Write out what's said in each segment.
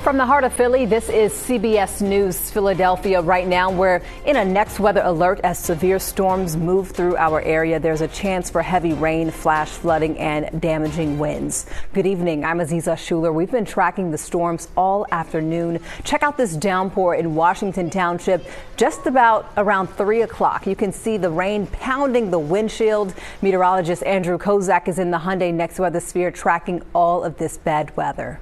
From the heart of Philly, this is CBS News Philadelphia. Right now, we're in a next weather alert as severe storms move through our area. There's a chance for heavy rain, flash flooding, and damaging winds. Good evening. I'm Aziza Schuler. We've been tracking the storms all afternoon. Check out this downpour in Washington Township just about around 3 o'clock. You can see the rain pounding the windshield. Meteorologist Andrew Kozak is in the Hyundai Next Weather Sphere tracking all of this bad weather.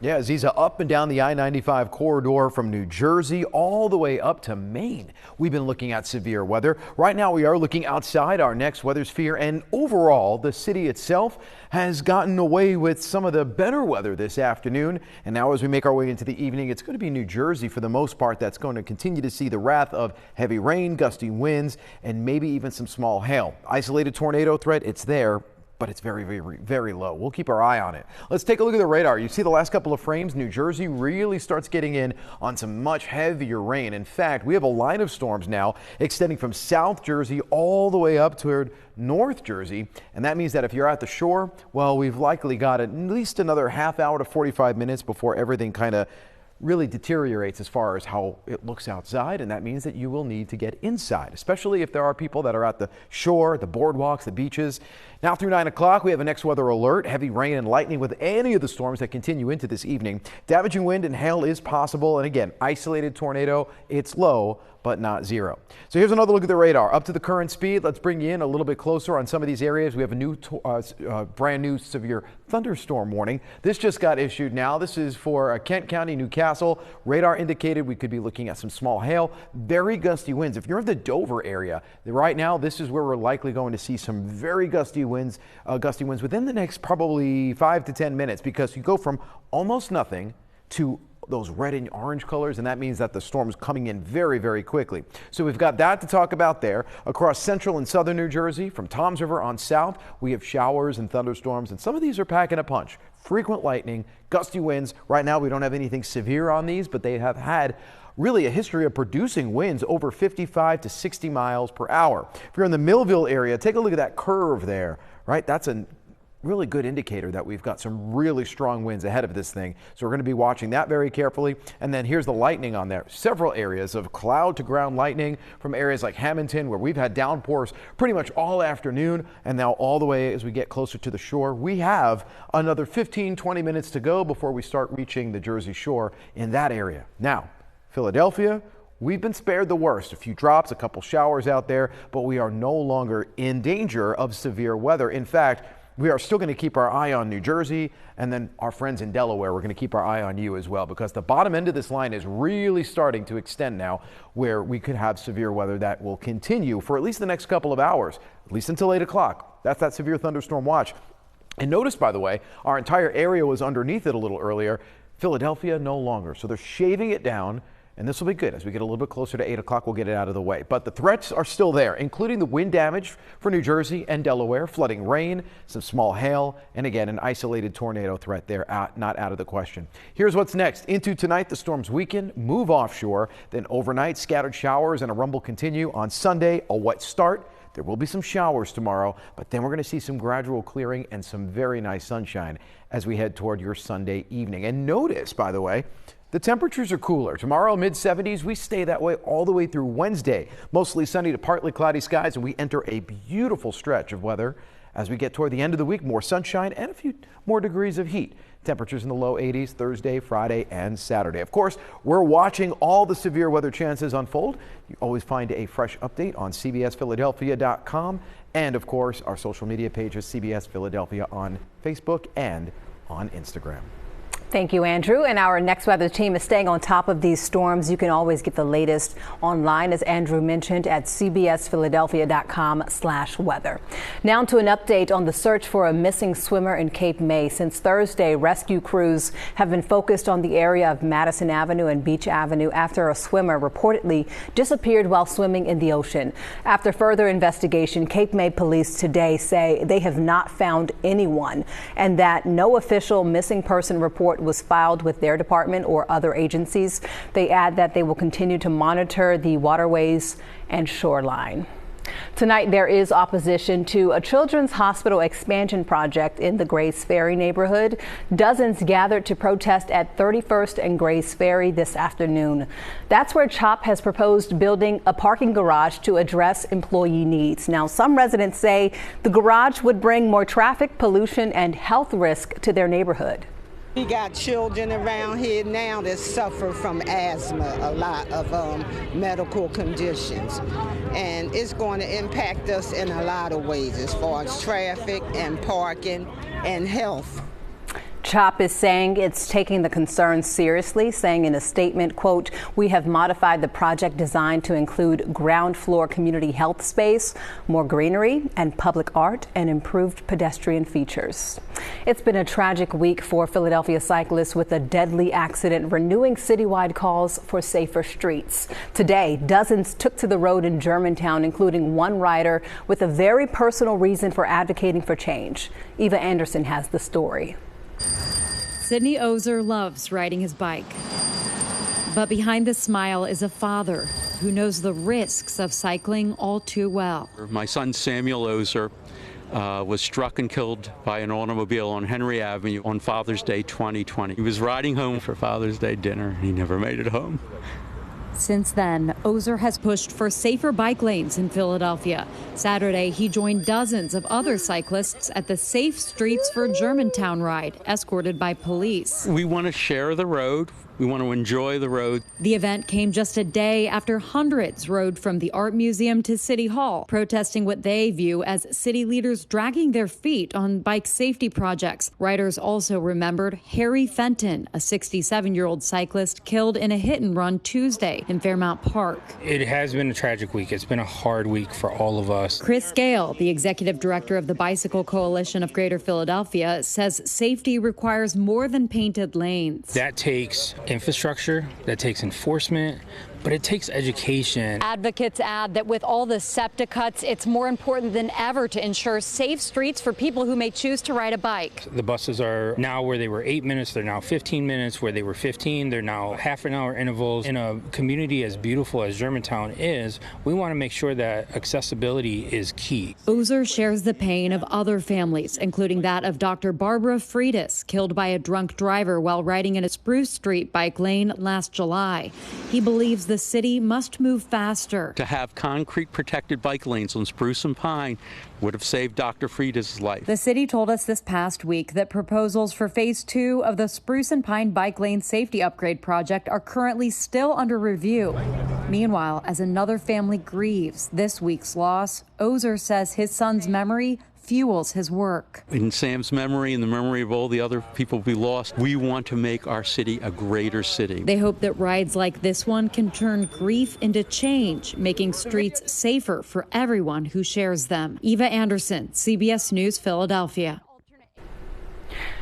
Yeah, Aziza, up and down the I-95 corridor from New Jersey all the way up to Maine. We've been looking at severe weather. Right now we are looking outside our next weather sphere, and overall the city itself has gotten away with some of the better weather this afternoon. And now as we make our way into the evening, it's going to be New Jersey for the most part that's going to continue to see the wrath of heavy rain, gusty winds, and maybe even some small hail. Isolated tornado threat, it's there, but it's very, very, very low. We'll keep our eye on it. Let's take a look at the radar. You see the last couple of frames, New Jersey really starts getting in on some much heavier rain. In fact, we have a line of storms now extending from South Jersey all the way up toward North Jersey. And that means that if you're at the shore, well, we've likely got at least another half hour to 45 minutes before everything kind of really deteriorates as far as how it looks outside, and that means that you will need to get inside, especially if there are people that are at the shore, the boardwalks, the beaches. Now through 9 o'clock, we have a next weather alert, heavy rain and lightning with any of the storms that continue into this evening. Damaging wind and hail is possible, and again, isolated tornado, it's low, but not zero. So here's another look at the radar. Up to the current speed, let's bring you in a little bit closer on some of these areas. We have a new brand new severe thunderstorm warning. This just got issued now. This is for Kent County, Newcastle. Radar indicated we could be looking at some small hail, very gusty winds. If you're in the Dover area, right now this is where we're likely going to see some very gusty winds within the next probably 5 to 10 minutes, because you go from almost nothing to those red and orange colors, and that means that the storm's coming in very, very quickly. So we've got that to talk about there. Across central and southern New Jersey, from Toms River on south, we have showers and thunderstorms, and some of these are packing a punch. Frequent lightning, gusty winds. Right now we don't have anything severe on these, but they have had really a history of producing winds over 55 to 60 miles per hour. If you're in the Millville area, take a look at that curve there, right? That's a really good indicator that we've got some really strong winds ahead of this thing. So we're going to be watching that very carefully. And then here's the lightning on there. Several areas of cloud to ground lightning from areas like Hamilton, where we've had downpours pretty much all afternoon, and now all the way as we get closer to the shore. We have another 15-20 minutes to go before we start reaching the Jersey Shore in that area. Now, Philadelphia, we've been spared the worst. A few drops, a couple showers out there, but we are no longer in danger of severe weather. In fact, we are still going to keep our eye on New Jersey, and then our friends in Delaware, we're going to keep our eye on you as well, because the bottom end of this line is really starting to extend now, where we could have severe weather that will continue for at least the next couple of hours, at least until 8 o'clock. That's that severe thunderstorm watch. And notice, by the way, our entire area was underneath it a little earlier. Philadelphia, no longer. So they're shaving it down. And this will be good. As we get a little bit closer to 8 o'clock, we'll get it out of the way. But the threats are still there, including the wind damage for New Jersey and Delaware, flooding rain, some small hail, and again, an isolated tornado threat there, not out of the question. Here's what's next. Into tonight, the storms weaken, move offshore. Then overnight, scattered showers and a rumble continue. On Sunday, a wet start. There will be some showers tomorrow, but then we're going to see some gradual clearing and some very nice sunshine as we head toward your Sunday evening. And notice, by the way, the temperatures are cooler. Tomorrow, mid-70s. We stay that way all the way through Wednesday. Mostly sunny to partly cloudy skies, and we enter a beautiful stretch of weather as we get toward the end of the week. More sunshine and a few more degrees of heat. Temperatures in the low 80s Thursday, Friday, and Saturday. Of course, we're watching all the severe weather chances unfold. You always find a fresh update on cbsphiladelphia.com, and of course, our social media pages, CBS Philadelphia on Facebook and on Instagram. Thank you, Andrew. And our next weather team is staying on top of these storms. You can always get the latest online, as Andrew mentioned, at cbsphiladelphia.com/weather. Now to an update on the search for a missing swimmer in Cape May. Since Thursday, rescue crews have been focused on the area of Madison Avenue and Beach Avenue after a swimmer reportedly disappeared while swimming in the ocean. After further investigation, Cape May police today say they have not found anyone and that no official missing person report was filed with their department or other agencies. They add that they will continue to monitor the waterways and shoreline. Tonight, there is opposition to a children's hospital expansion project in the Grays Ferry neighborhood. Dozens gathered to protest at 31st and Grays Ferry this afternoon. That's where CHOP has proposed building a parking garage to address employee needs. Now, some residents say the garage would bring more traffic, pollution, and health risk to their neighborhood. We got children around here now that suffer from asthma, a lot of medical conditions. And it's going to impact us in a lot of ways as far as traffic and parking and health. CHOP is saying it's taking the concerns seriously, saying in a statement, quote, "We have modified the project design to include ground floor community health space, more greenery and public art, and improved pedestrian features." It's been a tragic week for Philadelphia cyclists with a deadly accident, renewing citywide calls for safer streets. Today, dozens took to the road in Germantown, including one rider with a very personal reason for advocating for change. Eva Anderson has the story. Sidney Ozer loves riding his bike. But behind the smile is a father who knows the risks of cycling all too well. My son Samuel Ozer was struck and killed by an automobile on Henry Avenue on Father's Day 2020. He was riding home for Father's Day dinner. He never made it home. Since then, Ozer has pushed for safer bike lanes in Philadelphia. Saturday, he joined dozens of other cyclists at the Safe Streets for Germantown ride, escorted by police. We want to share the road. We want to enjoy the road. The event came just a day after hundreds rode from the Art Museum to City Hall, protesting what they view as city leaders dragging their feet on bike safety projects. Riders also remembered Harry Fenton, a 67-year-old cyclist killed in a hit and run Tuesday in Fairmount Park. It has been a tragic week. It's been a hard week for all of us. Chris Gale, the executive director of the Bicycle Coalition of Greater Philadelphia, says safety requires more than painted lanes. That takes infrastructure, that takes enforcement, but it takes education. Advocates add that with all the SEPTA cuts, it's more important than ever to ensure safe streets for people who may choose to ride a bike. The buses are now where they were 8 minutes, they're now 15 minutes. Where they were 15, they're now half an hour intervals. In a community as beautiful as Germantown is, we want to make sure that accessibility is key. Ozer shares the pain of other families, including that of Dr. Barbara Freitas, killed by a drunk driver while riding in a Spruce Street bike lane last July. He believes the city must move faster. To have concrete protected bike lanes on Spruce and Pine would have saved Dr. Frida's life. The city told us this past week that proposals for phase 2 of the Spruce and Pine bike lane safety upgrade project are currently still under review. Meanwhile, as another family grieves this week's loss, Ozer says his son's memory fuels his work. In Sam's memory and the memory of all the other people we lost, we want to make our city a greater city. They hope that rides like this one can turn grief into change, making streets safer for everyone who shares them. Eva Anderson, CBS News, Philadelphia.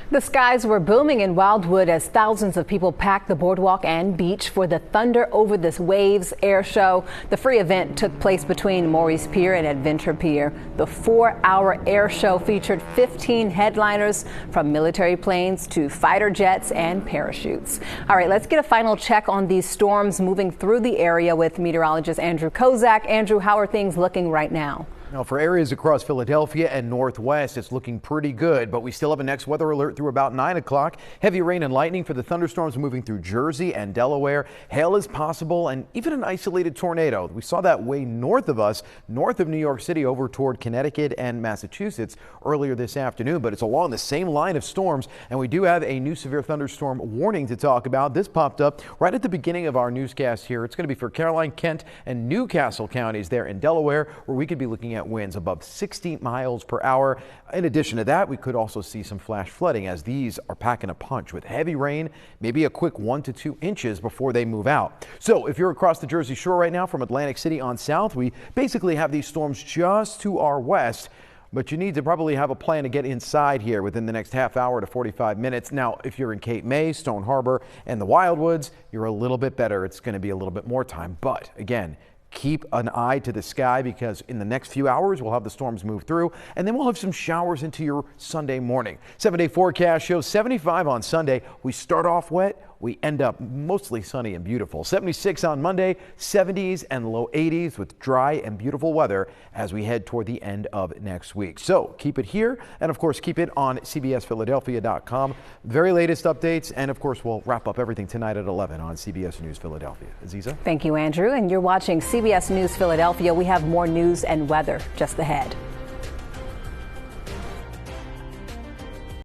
The skies were booming in Wildwood as thousands of people packed the boardwalk and beach for the Thunder Over the Waves air show. The free event took place between Maurice Pier and Adventure Pier. The 4-hour air show featured 15 headliners, from military planes to fighter jets and parachutes. All right, let's get a final check on these storms moving through the area with meteorologist Andrew Kozak. Andrew, how are things looking right now? Now, for areas across Philadelphia and Northwest, it's looking pretty good, but we still have a next weather alert through about 9 o'clock. Heavy rain and lightning for the thunderstorms moving through Jersey and Delaware. Hail is possible and even an isolated tornado. We saw that way north of us, north of New York City, over toward Connecticut and Massachusetts earlier this afternoon, but it's along the same line of storms, and we do have a new severe thunderstorm warning to talk about. This popped up right at the beginning of our newscast here. It's going to be for Caroline, Kent, and Newcastle counties there in Delaware, where we could be looking at winds above 60 miles per hour. In addition to that, we could also see some flash flooding, as these are packing a punch with heavy rain, maybe a quick 1 to 2 inches before they move out. So if you're across the Jersey Shore right now from Atlantic City on south, we basically have these storms just to our west. But you need to probably have a plan to get inside here within the next half hour to 45 minutes. Now, if you're in Cape May, Stone Harbor, and the Wildwoods, you're a little bit better. It's going to be a little bit more time. But again, Keep an eye to the sky because in the next few hours we'll have the storms move through, and then we'll have some showers into your Sunday morning. 7-day forecast shows 75 on Sunday. We start off wet. We end up mostly sunny and beautiful. 76 on Monday, 70s and low 80s with dry and beautiful weather as we head toward the end of next week. So keep it here, and of course keep it on CBSPhiladelphia.com. Very latest updates, and of course we'll wrap up everything tonight at 11 on CBS News Philadelphia. Aziza? Thank you, Andrew. And you're watching CBS News Philadelphia. We have more news and weather just ahead.